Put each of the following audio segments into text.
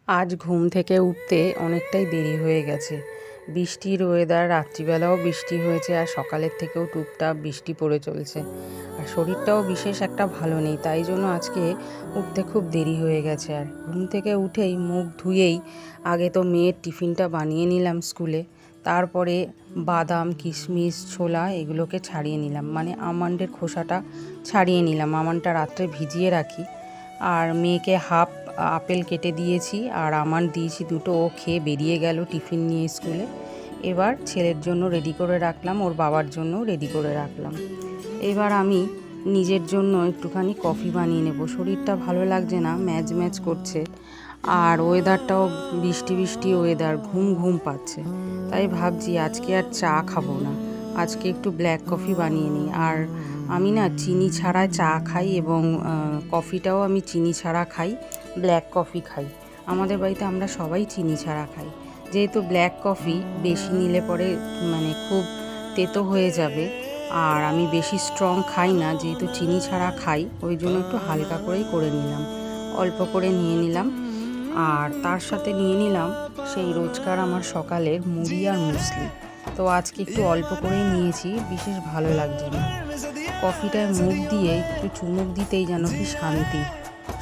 আজ ঘুম থেকে উঠতে অনেকটাই দেরি হয়ে গেছে। বৃষ্টির ওয়েদার, রাত্রিবেলাও বৃষ্টি হয়েছে আর সকালের থেকেও টুপটাপ বৃষ্টি পড়ে চলছে। আর শরীরটাও বিশেষ একটা ভালো নেই, তাই জন্য আজকে উঠতে খুব দেরি হয়ে গেছে। আর ঘুম থেকে উঠেই মুখ ধুয়েই আগে তো মেয়ের টিফিনটা বানিয়ে নিলাম স্কুলে, তারপরে বাদাম, কিশমিশ, ছোলা এগুলোকে ছাড়িয়ে নিলাম, মানে আমন্ডের খোসাটা ছাড়িয়ে নিলাম। আমন্ডটা রাত্রে ভিজিয়ে রাখি। আর মেয়েকে হাফ আপেল কেটে দিয়েছি আর আমন্ড দিয়েছি দুটো, ও খেয়ে বেরিয়ে গেল টিফিন নিয়ে স্কুলে। এবার ছেলের জন্য রেডি করে রাখলাম, ওর বাবার জন্য রেডি করে রাখলাম। এবার আমি নিজের জন্য একটুখানি কফি বানিয়ে নেব। শরীরটা ভালো লাগছে না, ম্যাজ ম্যাজ করছে, আর ওয়েদারটাও বৃষ্টি বৃষ্টি ওয়েদার, ঘুম ঘুম পাচ্ছে। তাই ভাবছি আজকে আর চা খাবো না, আজকে একটু ব্ল্যাক কফি বানিয়ে নিই। আর আমি না চিনি ছাড়া চা খাই এবং কফিটাও আমি চিনি ছাড়া খাই, ব্ল্যাক কফি খাই। আমাদের বাড়িতে আমরা সবাই চিনি ছাড়া খাই, যেহেতু ব্ল্যাক কফি বেশি নিলে পরে মানে খুব তেতো হয়ে যাবে। আর আমি বেশি স্ট্রং খাই না, যেহেতু চিনি ছাড়া খাই, ওই জন্য একটু হালকা করেই করে নিলাম, অল্প করে নিয়ে নিলাম। আর তার সাথে নিয়ে নিলাম সেই রোজকার আমার সকালের মুড়ি আর মুসলি। তো আজকে একটু অল্প করেই নিয়েছি, বিশেষ ভালো লাগছে না। কফিটায় মুখ দিয়ে একটু চুমুক দিতেই যেন কি শান্তি,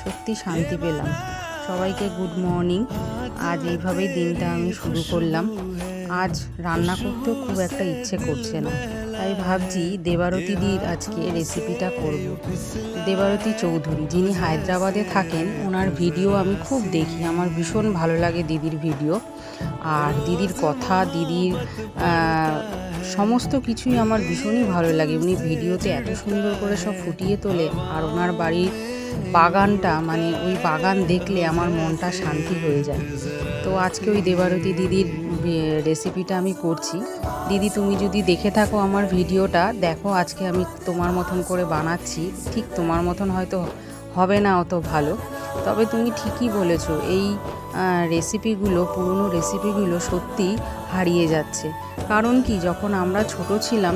সত্যি শান্তি পেলাম। সবাইকে গুড মর্নিং। আজ এইভাবেই দিনটা আমি শুরু করলাম। আজ রান্না করতেও খুব একটা ইচ্ছে করছে না, তাই ভাবছি দেবারতীদির আজকে রেসিপিটা করব। দেবারতী চৌধুরী, যিনি হায়দ্রাবাদে থাকেন, ওনার ভিডিও আমি খুব দেখি, আমার ভীষণ ভালো লাগে দিদির ভিডিও। আর দিদির কথা, দিদির সমস্ত কিছুই আমার ভীষণই ভালো লাগে। উনি ভিডিওতে এত সুন্দর করে সব ফুটিয়ে তোলে। আর ওনার বাড়ির বাগানটা, মানে ওই বাগান দেখলে আমার মনটা শান্তি হয়ে যায়। তো আজকে ওই দেবারতী দিদির রেসিপিটা আমি করছি। দিদি, তুমি যদি দেখে থাকো আমার ভিডিওটা, দেখো আজকে আমি তোমার মতন করে বানাচ্ছি। ঠিক তোমার মতন হয়তো হবে না অত ভালো, তবে তুমি ঠিকই বলেছো, এই রেসিপিগুলো, পুরনো রেসিপিগুলো সত্যি হারিয়ে যাচ্ছে। কারণ কি, যখন আমরা ছোট ছিলাম,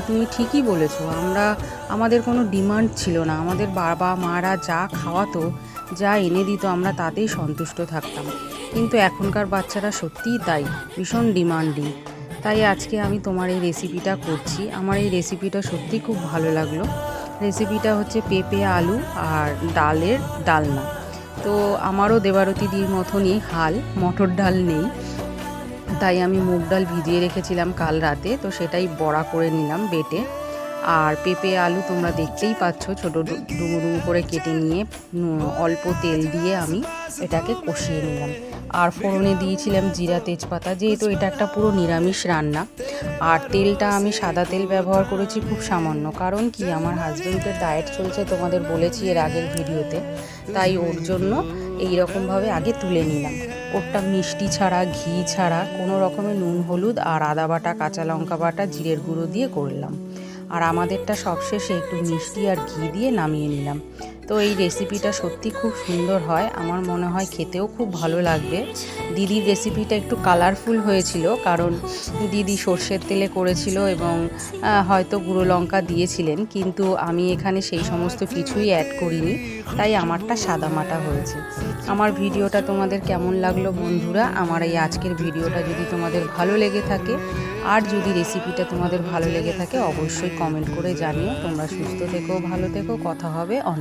তুমি ঠিকই বলেছো, আমাদের কোনো ডিমান্ড ছিল না। আমাদের বাবা মারা যা খাওয়াতো, যা এনে দিত, আমরা তাতেই সন্তুষ্ট থাকতাম। কিন্তু এখনকার বাচ্চারা সত্যিই তাই, ভীষণ ডিমান্ডিং। তাই আজকে আমি তোমার এই রেসিপিটা করছি। আমার এই রেসিপিটা সত্যি খুব ভালো লাগলো। রেসিপিটা হচ্ছে পেঁপে, আলু আর ডালের ডালনা। তো আমারও দেবারতী দির মতনই হাল, মটর ডাল নেই, তাই আমি মুগ ডাল ভিজিয়ে রেখেছিলাম কাল রাতে, তো সেটাই বড়া করে নিলাম বেটে। আর পেঁপে আলু তোমরা দেখতেই পাচ্ছ, ছোটো ডুমো ডুমো করে কেটে নিয়ে অল্প তেল দিয়ে আমি এটাকে কষিয়ে নিলাম। আর ফোড়নে দিয়েছিলাম জিরা, তেজপাতা, যেহেতু এটা একটা পুরো নিরামিষ রান্না। আর তেলটা আমি সাদা তেল ব্যবহার করেছি, খুব সামান্য। কারণ কি, আমার হাজব্যান্ডের ডায়েট চলছে, তোমাদের বলেছি এর আগের ভিডিওতে, তাই ওর জন্য এই রকমভাবে আগে তুলে নিলাম। ওরটা মিষ্টি ছাড়া, ঘি ছাড়া, কোনো রকমের নুন, হলুদ আর আদা বাটা, কাঁচা লঙ্কা বাটা, জিরের গুঁড়ো দিয়ে করলাম। আর আমাদেরটা সবশেষে একটু মিষ্টি আর ঘি দিয়ে নামিয়ে নিলাম। তো এই রেসিপিটা সত্যি খুব সুন্দর হয়, আমার মনে হয় খেতেও খুব ভালো লাগবে। দিদির রেসিপিটা একটু কালারফুল হয়েছিল, কারণ দিদি সর্ষের তেলে করেছিল এবং হয়তো গুঁড়ো লঙ্কা দিয়েছিলেন, কিন্তু আমি এখানে সেই সমস্ত কিছুই অ্যাড করিনি, তাই আমারটা সাদামাটা হয়েছে। আমার ভিডিওটা তোমাদের কেমন লাগলো বন্ধুরা? আমার এই আজকের ভিডিওটা যদি তোমাদের ভালো লেগে থাকে, আর যদি রেসিপিটা তোমাদের ভালো লেগে থাকে, অবশ্যই কমেন্ট করে জানিও। তোমরা সুস্থ থেকো, ভালো থেকো, কথা হবে অন্য